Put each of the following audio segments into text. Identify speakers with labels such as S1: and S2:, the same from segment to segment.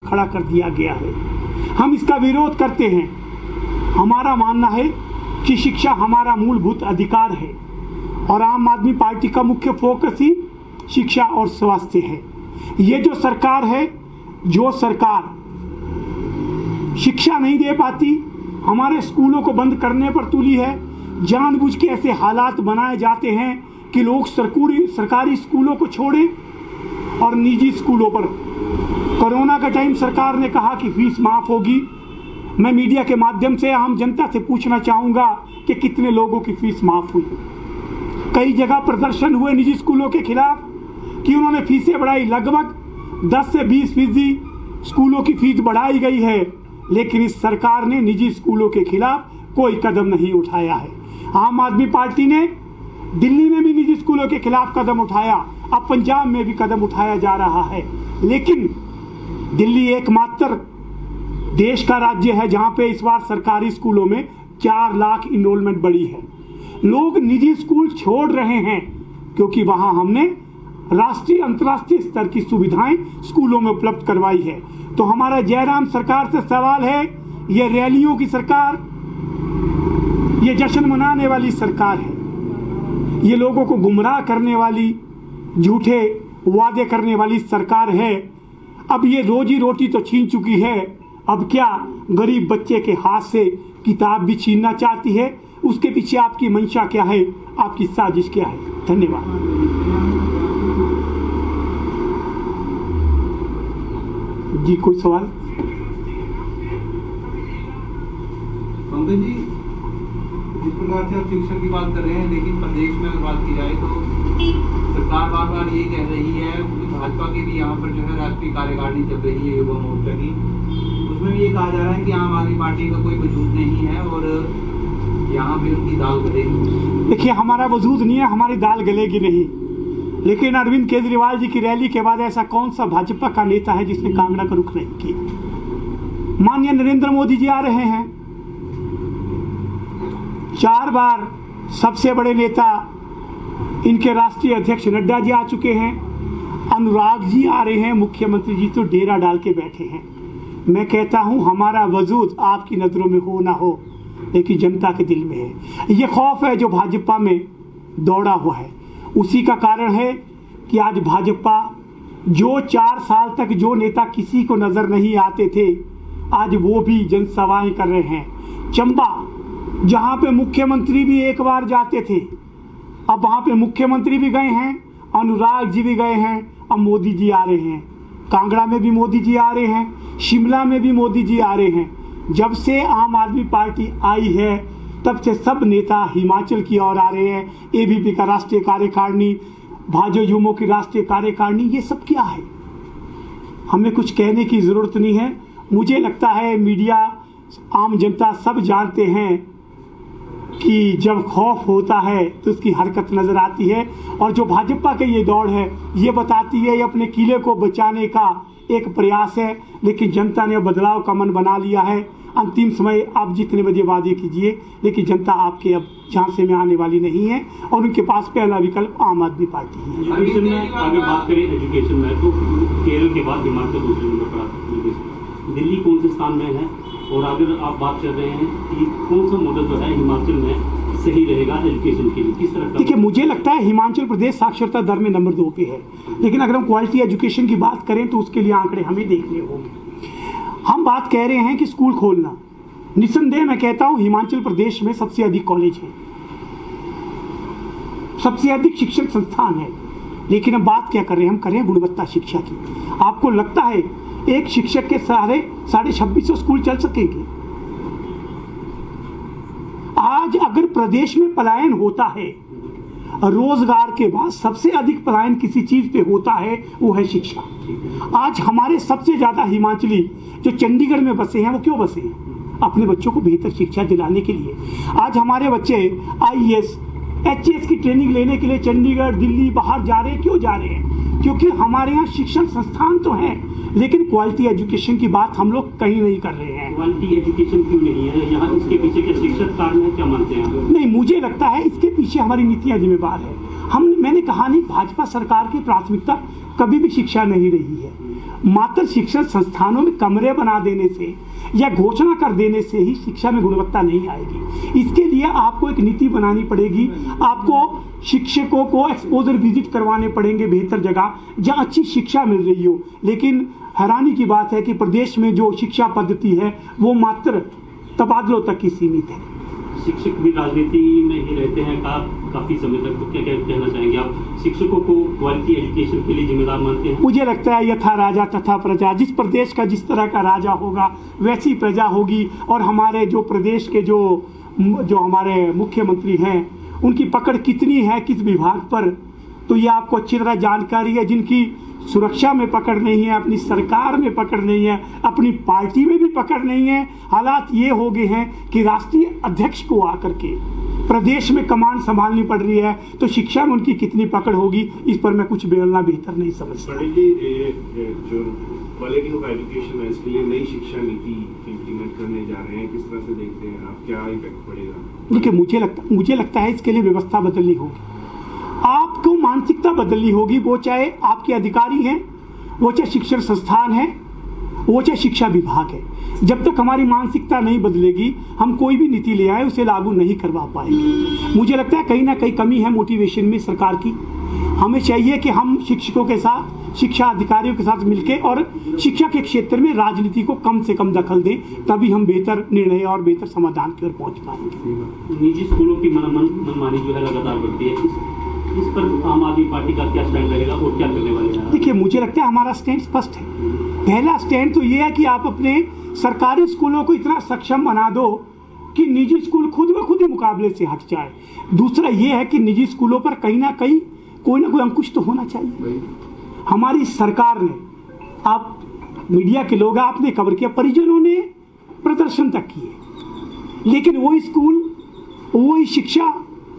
S1: खड़ा कर दिया गया है। हम इसका विरोध करते हैं। हमारा मानना है कि शिक्षा हमारा मूलभूत अधिकार है और आम आदमी पार्टी का मुख्य फोकस ही शिक्षा और स्वास्थ्य है। ये जो सरकार है, जो सरकार शिक्षा नहीं दे पाती, हमारे स्कूलों को बंद करने पर तुली है, जानबूझ के ऐसे हालात बनाए जाते हैं कि लोग सरकारी स्कूलों को छोड़ें और निजी स्कूलों पर। कोरोना का टाइम सरकार ने कहा कि फीस माफ होगी। मैं मीडिया के माध्यम से आम जनता से पूछना चाहूँगा कि कितने लोगों की फीस माफ हुई। कई जगह प्रदर्शन हुए निजी स्कूलों के खिलाफ कि उन्होंने फीसें बढ़ाई। लगभग 10 से 20% स्कूलों की फीस बढ़ाई गई है, लेकिन इस सरकार ने निजी स्कूलों के खिलाफ कोई कदम नहीं उठाया है। आम आदमी पार्टी ने दिल्ली में भी निजी स्कूलों के खिलाफ कदम उठाया, अब पंजाब में भी कदम उठाया जा रहा है, लेकिन दिल्ली एकमात्र देश का राज्य है जहां पे इस बार सरकारी स्कूलों में 4 लाख इनरोलमेंट बढ़ी है। लोग निजी स्कूल छोड़ रहे हैं क्योंकि वहां हमने राष्ट्रीय अंतर्राष्ट्रीय स्तर की सुविधाएं स्कूलों में उपलब्ध करवाई है। तो हमारा जयराम सरकार से सवाल है, ये रैलियों की सरकार, ये जश्न मनाने वाली सरकार है, ये लोगों को गुमराह करने वाली, झूठे वादे करने वाली सरकार है। अब ये रोजी रोटी तो छीन चुकी है, अब क्या गरीब बच्चे के हाथ से किताब भी छीनना चाहती है। उसके पीछे आपकी मंशा क्या है, आपकी साजिश क्या है? धन्यवाद। जी कोई सवाल?
S2: पंकज जी, जिस प्रकार से आप शिक्षा की बात कर रहे हैं, लेकिन प्रदेश में अगर बात की जाए तो सरकार बार बार ये कह रही है, भाजपा की भी यहाँ पर जो है राष्ट्रीय कार्यकारिणी चल रही है युवा मोर्चा की, उसमें भी ये कहा जा रहा है कि आम आदमी पार्टी का कोई वजूद नहीं है और यहाँ पे उनकी दाल गलेगी।
S1: देखिए, हमारा वजूद नहीं है, हमारी दाल गलेगी नहीं, लेकिन अरविंद केजरीवाल जी की रैली के बाद ऐसा कौन सा भाजपा का नेता है जिसने कांगड़ा का रुख नहीं किया? माननीय नरेंद्र मोदी जी आ रहे हैं, 4 बार सबसे बड़े नेता इनके राष्ट्रीय अध्यक्ष नड्डा जी आ चुके हैं, अनुराग जी आ रहे हैं, मुख्यमंत्री जी तो डेरा डाल के बैठे हैं। मैं कहता हूं, हमारा वजूद आपकी नजरों में हो ना हो, लेकिन जनता के दिल में है। ये खौफ है जो भाजपा में दौड़ा हुआ है, उसी का कारण है कि आज भाजपा, जो 4 साल तक जो नेता किसी को नजर नहीं आते थे, आज वो भी जनसभाएं कर रहे हैं। चंबा, जहां पे मुख्यमंत्री भी एक बार जाते थे, अब वहां पे मुख्यमंत्री भी गए हैं, अनुराग जी भी गए हैं, अब मोदी जी आ रहे हैं। कांगड़ा में भी मोदी जी आ रहे हैं, शिमला में भी मोदी जी आ रहे हैं। जब से आम आदमी पार्टी आई है, तब से सब नेता हिमाचल की ओर आ रहे हैं। एबीपी का राष्ट्रीय कार्यकारिणी, भाजयुमो की राष्ट्रीय कार्यकारिणी, ये सब क्या है? हमें कुछ कहने की जरूरत नहीं है। मुझे लगता है मीडिया, आम जनता सब जानते हैं कि जब खौफ होता है तो उसकी हरकत नजर आती है, और जो भाजपा का ये दौड़ है, ये बताती है ये अपने किले को बचाने का एक प्रयास है, लेकिन जनता ने बदलाव का मन बना लिया है। अंतिम समय आप जितने बजे वादे कीजिए, लेकिन जनता आपके अब झांसे में आने वाली नहीं है और उनके पास पहला विकल्प आम आदमी पार्टी है।
S3: एजुकेशन में अगर बात करें, एजुकेशन में तो केरल के बाद हिमाचल दूसरे नंबर पर आता है, दिल्ली कौन से स्थान में है? और अगर आप बात कर रहे हैं कि कौन सा मॉडल जो है हिमाचल में सही रहेगा एजुकेशन के लिए, किस तरह का?
S1: देखिए, मुझे लगता है हिमाचल प्रदेश साक्षरता दर में नंबर 2 पे है, लेकिन अगर हम क्वालिटी एजुकेशन की बात करें तो उसके लिए आंकड़े हमें देखने होंगे। हम बात कह रहे हैं कि स्कूल खोलना, निस्संदेह मैं कहता हूं हिमाचल प्रदेश में सबसे अधिक कॉलेज है, सबसे अधिक शिक्षण संस्थान है, लेकिन हम बात क्या कर रहे हैं? हम कर रहे हैं गुणवत्ता शिक्षा की। आपको लगता है एक शिक्षक के 2650 स्कूल चल सकेंगे? आज अगर प्रदेश में पलायन होता है, रोजगार के बाद सबसे अधिक पलायन किसी चीज पे होता है, वो है शिक्षा। आज हमारे सबसे ज्यादा हिमाचली जो चंडीगढ़ में बसे हैं, वो क्यों बसे हैं? अपने बच्चों को बेहतर शिक्षा दिलाने के लिए। आज हमारे बच्चे IAS, HAS की ट्रेनिंग लेने के लिए चंडीगढ़, दिल्ली, बाहर जा रहे हैं। क्यों जा रहे हैं? क्योंकि हमारे यहाँ शिक्षण संस्थान तो हैं, लेकिन क्वालिटी एजुकेशन की बात हम लोग कहीं नहीं कर रहे हैं।
S3: क्वालिटी एजुकेशन क्यों नहीं है यहाँ? इसके पीछे क्या शिक्षक कारण है, क्या मानते हैं?
S1: नहीं, मुझे लगता है इसके पीछे हमारी नीतियाँ जिम्मेदार है। मैंने कहा नहीं, भाजपा सरकार की प्राथमिकता कभी भी शिक्षा नहीं रही है। मात्र शिक्षण संस्थानों में कमरे बना देने से या घोषणा कर देने से ही शिक्षा में गुणवत्ता नहीं आएगी। इसके लिए आपको एक नीति बनानी पड़ेगी, आपको शिक्षकों को एक्सपोजर विजिट करवाने पड़ेंगे बेहतर जगह जहाँ अच्छी शिक्षा मिल रही हो। लेकिन हैरानी की बात है कि प्रदेश में जो शिक्षा पद्धति है वो मात्र तबादलों तक ही सीमित है।
S3: शिक्षक भी राजनीति में ही रहते हैं काफी समय तक, तो क्या कहना चाहेंगे आप? शिक्षकों को क्वालिटी एजुकेशन के लिए जिम्मेदार मानते हैं?
S1: मुझे लगता है यथा राजा तथा प्रजा, जिस प्रदेश का जिस तरह का राजा होगा वैसी प्रजा होगी। और हमारे जो प्रदेश के जो हमारे मुख्यमंत्री हैं उनकी पकड़ कितनी है किस विभाग पर, तो ये आपको अच्छी तरह जानकारी है। जिनकी सुरक्षा में पकड़ नहीं है, अपनी सरकार में पकड़ नहीं है, अपनी पार्टी में भी पकड़ नहीं है। हालात ये हो गए हैं कि राष्ट्रीय अध्यक्ष को आकर के प्रदेश में कमान संभालनी पड़ रही है, तो शिक्षा में उनकी कितनी पकड़ होगी इस पर मैं कुछ बोलना बेहतर नहीं समझता।
S4: जो क्वालिटी ऑफ एजुकेशन है इसके लिए नई शिक्षा नीति इम्प्लीमेंट करने जा रहे हैं, किस तरह से देखते हैं आप, क्या इम्पैक्ट पड़ेगा?
S1: देखिए, मुझे लगता है इसके लिए व्यवस्था बदलनी होगी, आपको मानसिकता बदलनी होगी। वो चाहे आपके अधिकारी हैं, वो चाहे शिक्षण संस्थान है, वो चाहे शिक्षा विभाग है। जब तक हमारी मानसिकता नहीं बदलेगी हम कोई भी नीति ले आए उसे लागू नहीं करवा पाएंगे। मुझे लगता है कहीं ना कहीं कमी है मोटिवेशन में सरकार की। हमें चाहिए कि हम शिक्षकों के साथ, शिक्षा अधिकारियों के साथ मिलकर और शिक्षा के क्षेत्र में राजनीति को कम से कम दखल दें, तभी हम बेहतर निर्णय और बेहतर समाधान की ओर पहुंच पाएंगे।
S3: निजी स्कूलों की मनमानी जो है लगातार बढ़ती है, इस पर आम आदमी पार्टी का क्या स्टैंड रहेगा और क्या करने वाले हैं?
S1: देखिए, मुझे लगता है हमारा स्टैंड स्पष्ट है। पहला स्टैंड तो ये है कि आप अपने सरकारी स्कूलों को इतना सक्षम बना दो कि निजी स्कूल खुद ब खुद ही मुकाबले से हट जाए। दूसरा ये है कि निजी स्कूलों पर कहीं ना कहीं कोई ना कोई अंकुश तो होना चाहिए। हमारी सरकार ने, आप मीडिया के लोग आपने खबर किया, परिजनों ने प्रदर्शन तक किए, लेकिन वही स्कूल, वही शिक्षा,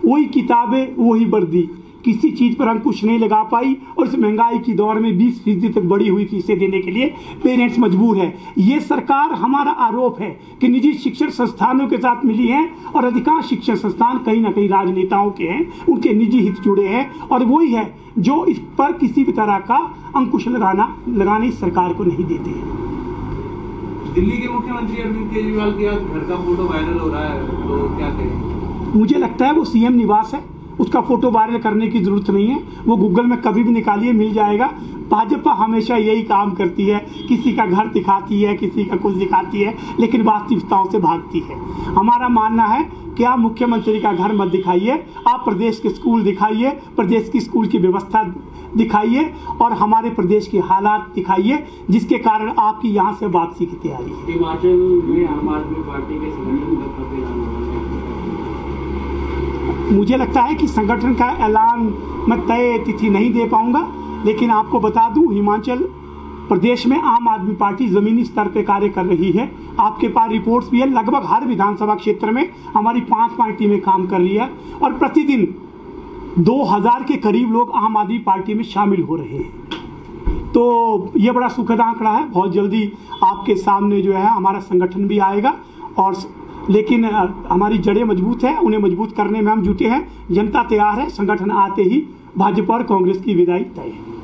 S1: वही किताबें, वही वर्दी, किसी चीज पर अंकुश नहीं लगा पाई। और इस महंगाई की दौर में 20% तक बढ़ी हुई फीसें देने के लिए पेरेंट्स मजबूर है। ये सरकार, हमारा आरोप है कि निजी शिक्षण संस्थानों के साथ मिली है और अधिकांश शिक्षण संस्थान कहीं ना कहीं राजनेताओं के हैं, उनके निजी हित जुड़े हैं और वही है जो इस पर किसी भी तरह का अंकुश लगाने इस सरकार को नहीं देते हैं।
S2: दिल्ली के मुख्यमंत्री अरविंद केजरीवाल के घर का फोटो वायरल हो रहा है, तो क्या कहें?
S1: मुझे लगता है वो सीएम निवास है, उसका फोटो वायरल करने की जरूरत नहीं है। वो गूगल में कभी भी निकालिए, मिल जाएगा। भाजपा हमेशा यही काम करती है, किसी का घर दिखाती है, किसी का कुछ दिखाती है, लेकिन वास्तविकताओं से भागती है। हमारा मानना है कि आप मुख्यमंत्री का घर मत दिखाइए, आप प्रदेश के स्कूल दिखाइए, प्रदेश की स्कूल की व्यवस्था दिखाइए और हमारे प्रदेश के हालात दिखाइए, जिसके कारण आपकी यहाँ से वापसी की तैयारी है।
S2: हिमाचल में आम आदमी पार्टी के संगठन
S1: मुझे लगता है कि संगठन का ऐलान मैं तय तिथि नहीं दे पाऊंगा, लेकिन आपको बता दूं हिमाचल प्रदेश में आम आदमी पार्टी जमीनी स्तर पे कार्य कर रही है। आपके पास रिपोर्ट्स भी है, लगभग हर विधानसभा क्षेत्र में हमारी 5 टीमें काम कर रही है और प्रतिदिन 2000 के करीब लोग आम आदमी पार्टी में शामिल हो रहे हैं। तो ये बड़ा सुखद आंकड़ा है। बहुत जल्दी आपके सामने जो है हमारा संगठन भी आएगा, और लेकिन हमारी जड़ें मजबूत है, उन्हें मजबूत करने में हम जुटे हैं। जनता तैयार है, संगठन आते ही भाजपा और कांग्रेस की विदाई तय है।